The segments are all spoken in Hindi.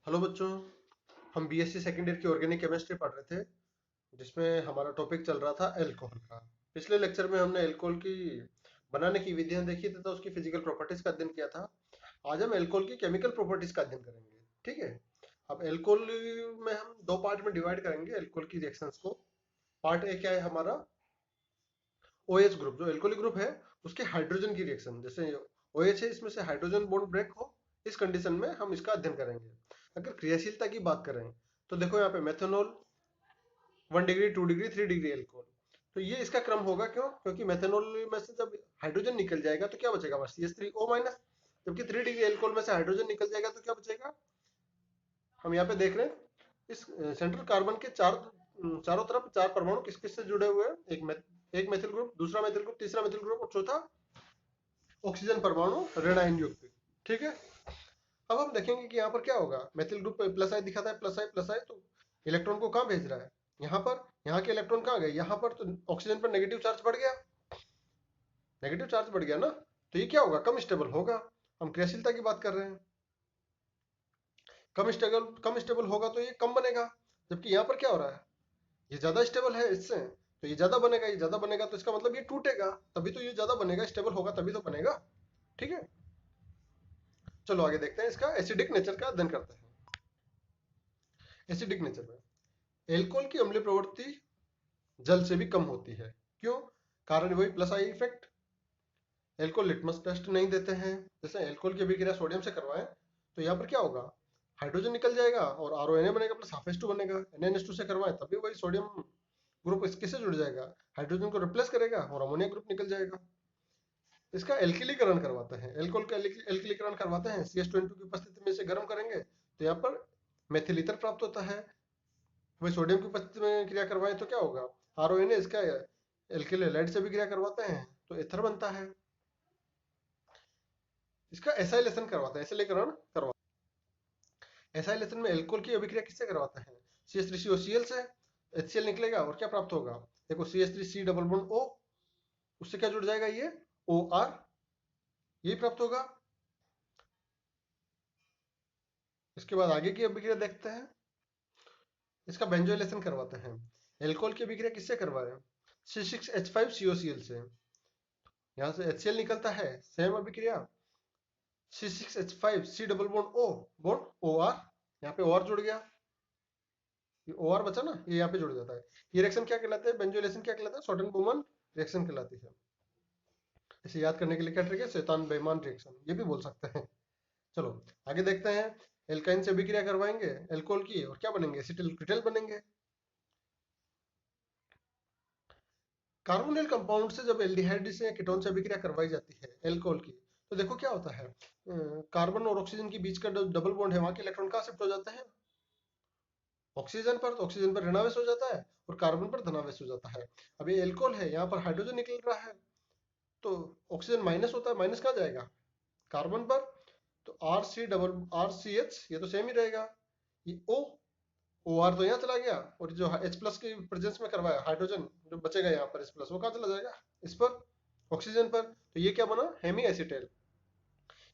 हेलो बच्चों। हम बीएससी सेकेंड ईयर की ऑर्गेनिक केमिस्ट्री पढ़ रहे थे, जिसमें हमारा टॉपिक चल रहा था एल्कोहल का। पिछले लेक्चर में हमने एल्कोहल की बनाने की विधियां देखी तथा उसकी फिजिकल प्रॉपर्टीज का अध्ययन किया था। आज हम एल्कोहल की केमिकल प्रॉपर्टीज का अध्ययन करेंगे। ठीक है। अब एल्कोहल में हम दो पार्ट में डिवाइड करेंगे एल्कोहल की रिएक्शंस को। पार्ट ए क्या है हमारा, ओएच ग्रुप। जो एल्कोहलिक ग्रुप है उसके हाइड्रोजन की रिएक्शन, जैसे ओएच है इसमें से हाइड्रोजन बॉन्ड ब्रेक हो, इस कंडीशन में हम इसका अध्ययन करेंगे। अगर क्रियाशीलता की बात करें तो देखो यहाँ पे methanol 1 degree 2 degree 3 degree alcohol. तो ये इसका क्रम होगा, क्यों? क्योंकि मेथनॉल में से जब हाइड्रोजन निकल जाएगा तो क्या बचेगा? बस CH3O-। जबकि 3 डिग्री एल्कोहल में से हाइड्रोजन निकल जाएगा तो क्या बचेगा? हम यहाँ पे देख रहे हैं इस सेंट्रल कार्बन के चारों तरफ चार परमाणु किस किस से जुड़े हुए हैं। एक मेथिल ग्रुप, दूसरा मेथिल ग्रुप, तीसरा मेथिल ग्रुप और चौथा ऑक्सीजन परमाणु ऋण आयन युक्त। ठीक है। अब हम देखेंगे कि यहाँ पर क्या होगा। मेथिल ग्रुप प्लस आई दिखाता है, प्लस आई प्लस आई, तो इलेक्ट्रॉन को कहाँ भेज रहा है? यहाँ पर। यहाँ के इलेक्ट्रॉन कहाँ गए? यहाँ पर। तो ऑक्सीजन पर नेगेटिव चार्ज बढ़ गया, नेगेटिव चार्ज बढ़ गया ना। तो ये क्या होगा? कम स्टेबल होगा। हम क्रियाशीलता की बात कर रहे हैं। कम स्टेबल होगा तो ये कम बनेगा। जबकि यहाँ पर क्या हो रहा है, ये ज्यादा स्टेबल है इससे, तो ये ज्यादा बनेगा। ये ज्यादा बनेगा तो इसका मतलब ये टूटेगा, तभी तो ये ज्यादा बनेगा। स्टेबल होगा तभी तो बनेगा। ठीक है। चलो आगे देखते हैं, इसका एसिडिक नेचर का अध्ययन करते हैं। एसिडिक नेचर में एल्कोहल की अम्लीय प्रवृत्ति जल से भी कम होती है। क्यों? कारण वही, plus I effect. Alcohol litmus test नहीं देते हैं। जैसे एल्कोहल की अभिक्रिया सोडियम से करवाएं तो यहाँ पर क्या होगा, हाइड्रोजन निकल जाएगा और RONA बनेगा प्लस हाफ H2 बनेगा। NaNH2 से करवाएं तभी वही सोडियम ग्रुप इसके से जुड़ जाएगा, हाइड्रोजन को रिप्लेस करेगा और अमोनिया ग्रुप निकल जाएगा। इसका एल्किलीकरण करवाते हैं, एल्कोहल का एल्किलीकरण करवाते हैं। CH2N2 की उपस्थिति में इसे गर्म करेंगे तो यहाँ पर मेथिल ईथर प्राप्त होता है। वही सोडियम की उपस्थिति में क्रिया करवाएं तो क्या होगा, RONA इसका एल्किल हैलाइड से भी क्रिया करवाते हैं तो एथर बनता है। इसका एसाइलेशन करवाते हैं, एसिलीकरण करवाते हैं। एसाइलेशन में एल्कोहल की अभिक्रिया किससे करवाते हैं? CH3COCl से। HCl निकलेगा और क्या प्राप्त होगा? देखो CH3C डबल बॉन्ड O, उससे क्या जुड़ जाएगा? ये OR, यही प्राप्त होगा। इसके बाद आगे की अभिक्रिया देखते हैं। इसका बेंजोइलेशन करवाते हैं। एल्कोहल की अभिक्रिया किससे करवाएं? C6H5COCl से। यहाँ से HCl निकलता है, सेम अभिक्रिया। C6H5C double bond O bond OR, यहाँ पे OR जुड़ गया। ये OR बचा ना, ये यहाँ पे जुड़ जाता है। ये रिएक्शन क्या कहलाता है? बेंजोइलेशन क्या कहलाता है? शॉर्टन बोमन रिएक्शन कहलाती है। इसे याद करने के लिए क्या ट्रिक है? शैतान बेईमान रिएक्शन, ये भी बोल सकते हैं। चलो आगे देखते हैं। एल्काइन से अभिक्रिया करवाएंगे एल्कोहल की और क्या बनेंगे? एसिटिल कीटल बनेंगे। कार्बोनिल कंपाउंड से जब एल्डिहाइड से कीटोन से अभिक्रिया करवाई जाती है एल्कोहल की, तो देखो क्या होता है, कार्बन और ऑक्सीजन के बीच का जो डबल बॉन्ड है वहां के इलेक्ट्रॉन कहाँ शिफ्ट हो जाते हैं? ऑक्सीजन पर। तो ऑक्सीजन पर ऋणावेश हो जाता है और कार्बन पर धनावेश हो जाता है। अब ये एल्कोहल है, यहाँ पर हाइड्रोजन निकल रहा है तो ऑक्सीजन माइनस होता है, माइनस कहाँ जाएगा? कार्बन पर। तो RC डबल RCH, ये तो सेम ही रहेगा। ये OR तो यहाँ चला गया, और जो H+ के प्रेजेंस में करवाया हाइड्रोजन जो बचेगा यहाँ पर H+, वो कहाँ चला जाएगा? इस पर, ऑक्सीजन पर। तो ये क्या बना? हेमी एसिटेल।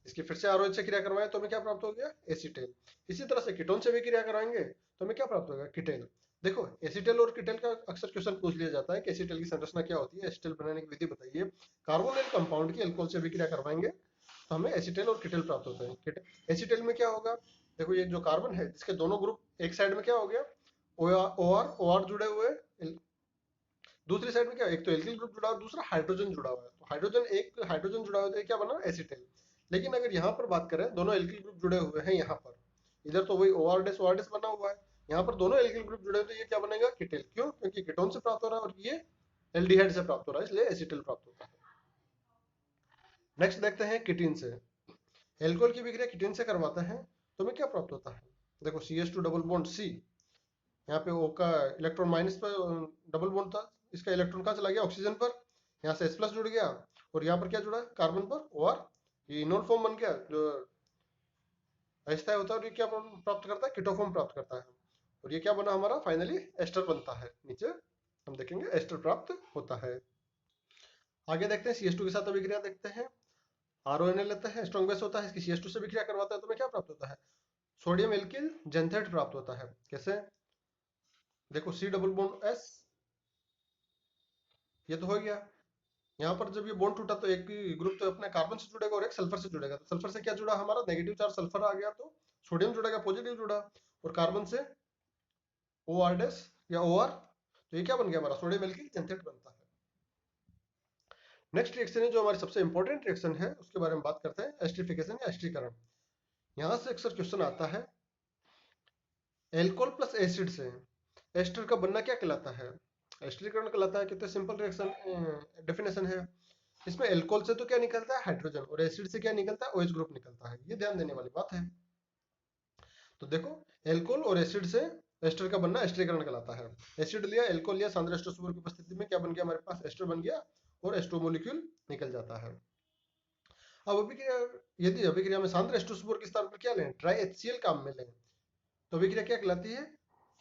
इसकी फिर से ROH से क्रिया करवाएं तो हमें क्या प्राप्त हो गया? एसिटेल। इसी तरह से कीटोन से भी क्रिया कराएंगे तो हमें क्या प्राप्त होगा? कीटेल। देखो एसिटेल और कीटेल का अक्सर क्वेश्चन पूछ लिया जाता है कि एसिटेल की संरचना क्या होती है, एसिटेल बनाने की विधि बताइए। कार्बोनिल कंपाउंड की अल्कोहल से भी क्रिया करवाएंगे तो हमें एसिटेल और कीटेल प्राप्त होते हैं। एसिटेल में क्या होगा? देखो ये जो कार्बन है इसके दोनों ग्रुप एक साइड में क्या हो गया, OR जुड़े हुए। दूसरी साइड में क्या, एक तो एल्किल ग्रुप जुड़ा हुआ है, दूसरा हाइड्रोजन जुड़ा हुआ है। तो हाइड्रोजन जुड़ा हुआ है तो ये क्या बना? एसिटेल। लेकिन अगर यहाँ पर बात करें, दोनों एल्किल ग्रुप जुड़े हुए हैं यहाँ पर, इधर तो वही OR बना हुआ है, यहाँ पर दोनों एल्किल ग्रुप जुड़े हुए तो ये क्या बनेगा? कीटेल। क्यों? क्योंकि कीटोन से प्राप्त हो रहा है और ये एल्डिहाइड से प्राप्त हो रहा है, इसलिए एसिटेल प्राप्त होता है। नेक्स्ट देखते हैं किटीन से। एल्कोहल की विक्रिया किटीन से करवाते हैं तो हमें क्या प्राप्त होता है? देखो CH2 डबल बॉन्ड C, यहाँ पे O का इलेक्ट्रॉन माइनस पर डबल बॉन्ड था, इसका इलेक्ट्रॉन कहाँ चला गया? ऑक्सीजन पर। यहाँ से H+ जुड़ गया और यहाँ पर क्या जुड़ा? कार्बन पर OR। ये इनोल फॉर्म बन गया जो अस्थायी होता है, और ये क्या प्राप्त करता है? कीटोफॉर्म प्राप्त करता है। और ये क्या बना हमारा? फाइनली एस्टर बनता है। नीचे हम देखेंगे एस्टर प्राप्त होता है। आगे देखते हैं CH2 के साथ अभिक्रिया देखते हैं। RONA लेते हैं, स्ट्रॉन्ग बेस होता है, इसकी CH2 से भी क्रिया करवाता है तो हमें क्या प्राप्त होता है? सोडियम एल्किल जेंथेट प्राप्त होता है। कैसे? देखो सी डबल बॉन्ड एस, ये तो हो गया। यहाँ पर जब ये बॉन्ड टूटा तो एक ग्रुप तो अपने कार्बन से जुड़ेगा और एक सल्फर से जुड़ेगा। तो सल्फर से क्या जुड़ा हमारा? नेगेटिव चार्ज सल्फर आ गया, तो सोडियम जुड़ेगा, पॉजिटिव जुड़ा। और कार्बन से ओ आर डैश या ओ आर, तो ये क्या बन गया हमारा? सोडियम एल्किल जेंथेट बनता है। नेक्स्ट रिएक्शन है जो हमारी सबसे इंपॉर्टेंट रिएक्शन है, उसके बारे में बात करते हैं, एस्टरिफिकेशन या एस्टरीकरण। यहाँ से अक्सर क्वेश्चन आता है, एल्कोहल प्लस एसिड से एस्टर का बनना क्या कहलाता है? एस्टरीकरण कहलाता है। कितने सिंपल रिएक्शन डेफिनेशन है। इसमें एल्कोहल से तो क्या निकलता है? हाइड्रोजन, और एसिड से क्या निकलता है? OH ग्रुप निकलता है। ये ध्यान देने वाली बात है। तो देखो, एल्कोहल और एसिड से एस्टर का बनना एस्टरीकरण कहलाता है। एसिड लिया, एल्कोहल लिया, सांद्र एस्टर सुपर की उपस्थिति में क्या बन गया हमारे पास? एस्टर बन गया और एस्टर मॉलिक्यूल निकल जाता है। अब अभिक्रिया, यदि अभिक्रिया में सांद्र एस्टर सुपर के स्थान पर क्या लें? ट्राई HCl काम में लें, तो अभिक्रिया क्या कहलाती है?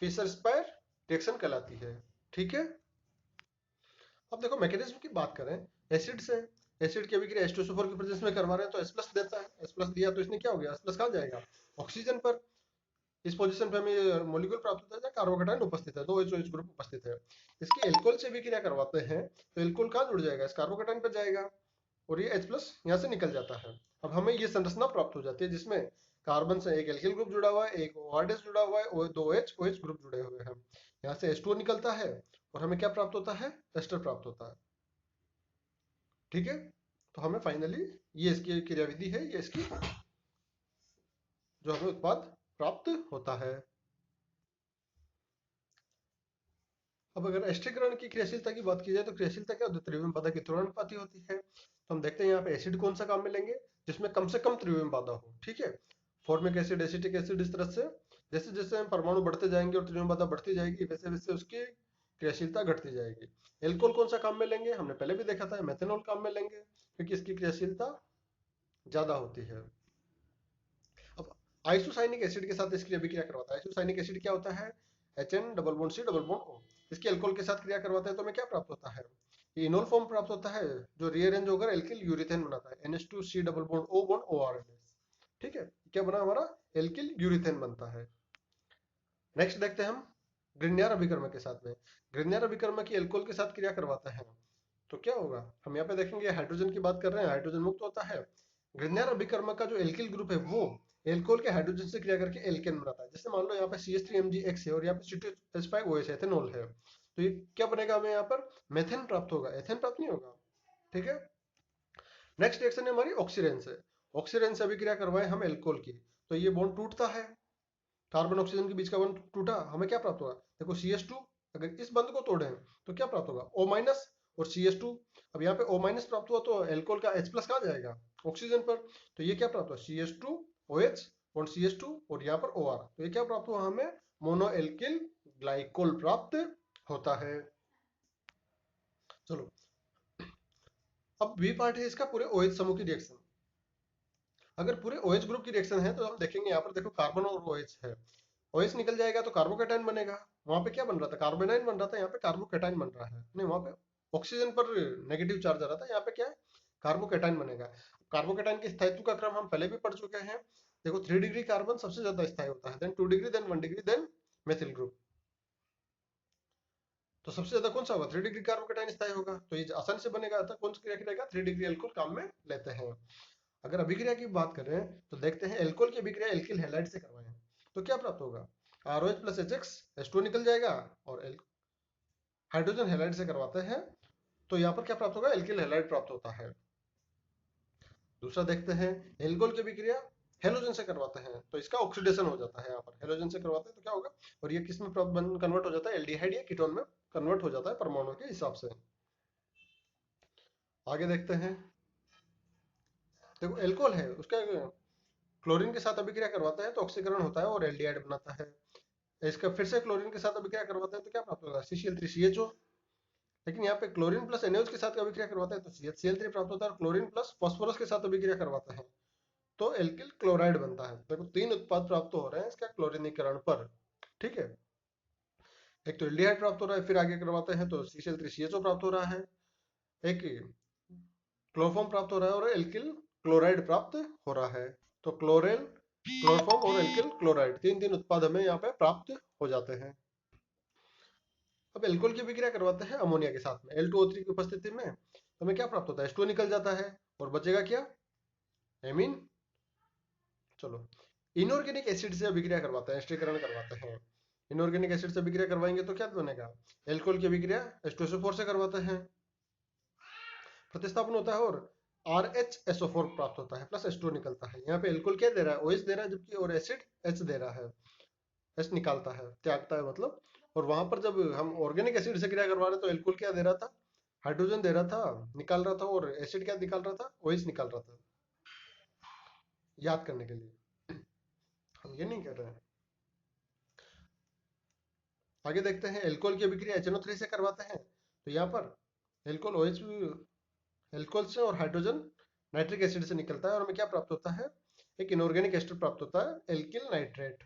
फिशर स्पायर रिएक्शन कहलाती है। ठीक है। अब देखो मैकेनिज्म की बात करें, एसिड से एसिड की अभिक्रिया H2SO4 की प्रेजेंस में करवा रहे हैं तो H+ देता है। H+ दिया तो इसने क्या हो गया? H+ कहाँ जाएगा? ऑक्सीजन पर। इस पोजीशन पे हमें मॉलिक्यूल प्राप्त होता है जहाँ कार्बोकेटाइन उपस्थित है, दो OH ग्रुप उपस्थित है। इसकी एल्कोहल से भी क्रिया करवाते हैं तो एल्कोहल कहाँ जुड़ जाएगा? इस कार्बोकेटाइन पर जाएगा और ये H+ यहाँ से निकल जाता है। अब हमें ये संरचना प्राप्त हो जाती है जिसमें कार्बन से एक एल्किल ग्रुप जुड़ा हुआ है, एक OR- जुड़ा हुआ है और दो OH ग्रुप जुड़े हुए हैं। यहाँ से H2O निकलता है और हमें क्या प्राप्त होता है? एस्टर प्राप्त होता है। ठीक है। तो हमें फाइनली ये इसकी क्रियाविधि है, ये इसकी जो हमें उत्पाद प्राप्त होता है। अब अगर एस्टरीकरण की क्रियाशीलता की बात की जाए तो क्रियाशीलता क्या होती है? त्रिविम बाधा की तुलनानुपाती होती है। तो हम देखते हैं यहाँ पे एसिड कौन सा काम में लेंगे जिसमें कम से कम त्रिविम बाधा हो। ठीक है। फॉर्मिक एसिड, एसिटिक एसिड, इस तरह से जैसे जैसे हम परमाणु बढ़ते जाएंगे और त्रिविम बाधा बढ़ती जाएगी वैसे वैसे उसकी क्रियाशीलता घटती जाएगी। एल्कोहल कौन सा काम में लेंगे? हमने पहले भी देखा था, मेथेनॉल काम में लेंगे क्योंकि इसकी क्रियाशीलता ज्यादा होती है। अब आइसोसाइनिक एसिड के साथ इसकी अभिक्रिया करवाता है। आइसोसाइनिक एसिड क्या होता है? HN double bond C double bond O। इसके अल्कोहल के साथ क्रिया करवाता है तो हमें क्या प्राप्त होता है? ये इनोल फॉर्म प्राप्त होता है जो रीअरेंज होकर एल्किल यूरिथेन बनाता है, NH2C double bond O bond OR। ठीक है। क्या बना हमारा? एल्किल यूरिथेन बनता है। नेक्स्ट देखते हैं हम ग्रिग्नार्ड अभिकर्मक के साथ में। ग्रिग्नार्ड अभिकर्मक की एल्कोहल के साथ क्रिया करवाता है तो क्या होगा? हम यहाँ पे देखेंगे हाइड्रोजन की बात कर रहे हैं, हाइड्रोजन मुक्त होता है। ग्रिग्नार्ड अभिकर्मक का जो एल्किल ग्रुप है वो एल्कोहल के हाइड्रोजन से क्रिया करके एल्केन बनाता है। जैसे मान लो यहाँ पे CH3MgX है और यहाँ पे C2H5OH एथेनॉल है, तो ये क्या बनेगा? हमें यहाँ पर मेथेन प्राप्त होगा, एथेन प्राप्त नहीं होगा। ठीक है। नेक्स्ट रिएक्शन है हमारी ऑक्सीडेन से। ऑक्सीडेन से अभिक्रिया करवाए हम एल्कोहल की तो ये बॉन्ड टूटता है, कार्बन ऑक्सीजन के बीच का बंध टूटा, हमें क्या प्राप्त होगा? देखो CH2, अगर इस बंध को तोड़े तो क्या प्राप्त होगा? O- और CH2। अब यहाँ पे O- प्राप्त हुआ तो एल्कोहल का H+ कहाँ जाएगा? ऑक्सीजन पर। तो ये क्या प्राप्त हुआ? CH2 OH और CH2 और यहाँ पर OR, तो ये क्या प्राप्त हुआ? हमें मोनो एल्किल ग्लाइकोल प्राप्त होता है। चलो, अब बी पार्ट है इसका, पूरे OH समूह की रिएक्शन। अगर पूरे OH ग्रुप की रिएक्शन है तो हम देखेंगे यहाँ पर देखो कार्बन और OH है, OH निकल जाएगा तो कार्बोकेटाइन बनेगा। वहां पे क्या बन रहा था? कार्बोनाइन बन रहा था, यहाँ पे कार्बोकेटाइन बन रहा है। नहीं, वहां पे ऑक्सीजन पर नेगेटिव चार्ज आ रहा था, यहाँ पे क्या है? कार्बोकेटाइन बनेगा। कार्बोकेटाइन के स्थायित्व का क्रम हम पहले भी पढ़ चुके हैं। देखो 3 डिग्री कार्बन सबसे ज्यादा स्थायी होता है, then 2 degree, then 1 degree, then methyl group. तो सबसे ज्यादा कौन सा होगा? 3 डिग्री कार्बोकेटाइन स्थायी होगा, तो ये आसानी से बनेगा। था कौन सी क्रिया करेगा? 3 डिग्री एल्कोहल काम में लेते हैं। अगर अभिक्रिया की बात करें तो देखते हैं एल्कोहल की अभिक्रिया एल्किल हैलाइड से करवाएं तो क्या प्राप्त होगा? ROH प्लस HX, H2O निकल जाएगा और हाइड्रोजन हैलाइड से करवाते हैं तो यहाँ पर क्या प्राप्त होगा? एल्किल हैलाइड प्राप्त होता है। दूसरा देखते हैं एल्कोहल की अभिक्रिया हेलोजन से करवाते हैं तो इसका ऑक्सीडेशन हो जाता है। यहाँ पर हेलोजन से करवाते हैं तो क्या होगा? और ये किस में कन्वर्ट हो जाता है? एल्डिहाइड या कीटोन में कन्वर्ट हो जाता है परमाणु के हिसाब से। आगे देखते हैं, देखो एल्कोहल है उसका क्लोरीन के साथ अभिक्रिया करवाता है तो ऑक्सीकरण होता है और एल्डिहाइड बनाता है। इसका फिर से क्लोरीन के साथ अभिक्रिया करवाता है तो क्या प्राप्त होगा? CCl3CHO। लेकिन यहाँ पे क्लोरीन प्लस NaOH के साथ अभिक्रिया करवाता है तो CHCl3 प्राप्त होता है, और क्लोरीन प्लस फास्फोरस के साथ अभिक्रिया करवाता है तो एल्किल क्लोराइड बनता है। देखो 3 उत्पाद प्राप्त हो रहे हैं इसका क्लोरीनीकरण पर। ठीक है। एक तो एल्डिहाइड प्राप्त हो रहा है, फिर आगे करवाते हैं तो CCl3CHO प्राप्त हो रहा है, एक क्लोरोफॉर्म प्राप्त हो रहा है और एल्किल क्लोराइड प्राप्त हो रहा है। तो क्लोरेन क्लोरोफॉर्म और एल्किल क्लोराइड, तीन उत्पाद हमें यहाँ पे प्राप्त हो जाते हैं। अब एल्कोहल की अभिक्रिया करवाते हैं अमोनिया के साथ में L2O3 की उपस्थिति में, तो हमें क्या प्राप्त होता है, H2O निकल जाता है और बचेगा क्या, एमीन। चलो, इनऑर्गेनिक एसिड से अभिक्रिया करवाते हैं, एस्टरीकरण करवाते हैं। इनऑर्गेनिक एसिड से अभिक्रिया करवाएंगे तो क्या बनेगा, एल्कोहल की अभिक्रिया H2SO4 से करवाते हैं, प्रतिस्थापन होता है और RHSO4 प्राप्त होता है प्लस H2O निकलता है। यहाँ पे एल्कोहल क्या दे रहा है, OH दे रहा है, जबकि और एसिड H दे रहा है, H निकालता है, त्यागता है मतलब। और वहां पर जब हम ऑर्गेनिक एसिड से क्रिया करवा रहे तो एल्कोहल क्या दे रहा था, हाइड्रोजन दे रहा था, निकाल रहा था, और एसिड क्या निकाल रहा था, OH निकाल रहा था, याद करने के लिए, हम ये नहीं कर रहे हैं। आगे देखते हैं, एल्कोहल की अभिक्रिया HNO3 से करवाते हैं, तो यहाँ पर एल्कोहल OH, एल्कोहल से और हाइड्रोजन नाइट्रिक एसिड से निकलता है और हमें क्या प्राप्त होता है, एक इनऑर्गेनिक एस्टर प्राप्त होता है, एल्किल नाइट्रेट।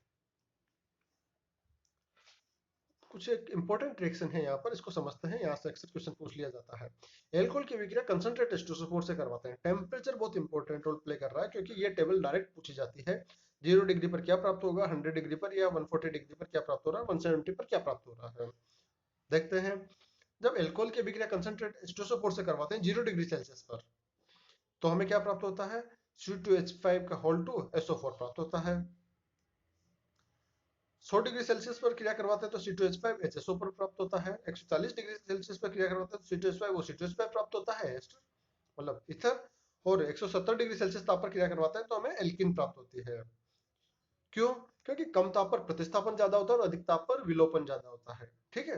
कुछ एक इंपॉर्टेंट रिएक्शन है यहाँ पर, इसको समझते हैं, यहाँ से अक्सर क्वेश्चन पूछ लिया जाता है। एल्कोहल की अभिक्रिया कंसंट्रेट H2SO4 से करवाते हैं। टेम्परेचर बहुत इंपॉर्टेंट रोल प्ले कर रहा है, क्योंकि ये टेबल डायरेक्ट पूछी जाती है। 0 डिग्री पर क्या प्राप्त होगा, 100 डिग्री पर, या 140 डिग्री पर क्या प्राप्त हो रहा है, 170 पर क्या प्राप्त हो रहा है। देखते हैं, जब एल्कोहल की अभिक्रिया कंसंट्रेट H2SO4 से करवाते हैं 0 डिग्री सेल्सियस पर, तो हमें क्या प्राप्त होता है, C2H5 का होल टू SO4 प्राप्त होता है। 100 डिग्री सेल्सियस पर क्रिया करवाते हैं तो C2H5 HSO पर प्राप्त होता है। 140 डिग्री सेल्सियस पर क्रिया करवाते हैं तो C2H5 और C2H5 प्राप्त होता है, एस्टर मतलब ईथर। और 170 डिग्री सेल्सियस ताप पर क्रिया करवाते हैं तो हमें एल्कीन प्राप्त होती है। क्यों, क्योंकि कम ताप पर प्रतिस्थापन ज्यादा होता है और अधिक ताप पर विलोपन ज्यादा होता है। ठीक है,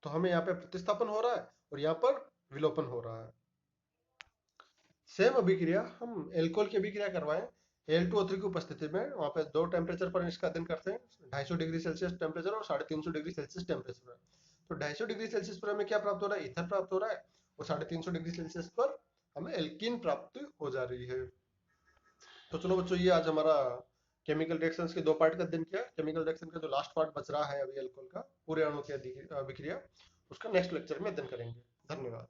तो हमें यहाँ पे प्रतिस्थापन हो रहा है और यहाँ पर विलोपन हो रहा है। सेम अभिक्रिया हम एल्कोहल की अभिक्रिया करवाएं L2O3 की उपस्थिति में, वहां पे दो टेम्परेचर पर इसका अध्ययन करते हैं, 250 डिग्री सेल्सियस टेम्परेचर और 350 डिग्री सेल्सियस टेम्परेचर। तो 250 डिग्री सेल्सियस पर हमें क्या प्राप्त हो रहा है, ईथर प्राप्त हो रहा है, और 350 डिग्री सेल्सियस पर हमें एल्कीन प्राप्त हो जा रही है। तो चलो बच्चों, ये आज हमारा केमिकल रिएक्शंस के दो पार्ट का अध्ययन किया। केमिकल रिएक्शन का जो लास्ट पार्ट बच रहा है अभी एल्कोहल का, पूरे अणु की अभिक्रिया, उसका नेक्स्ट लेक्चर में अध्ययन करेंगे। धन्यवाद।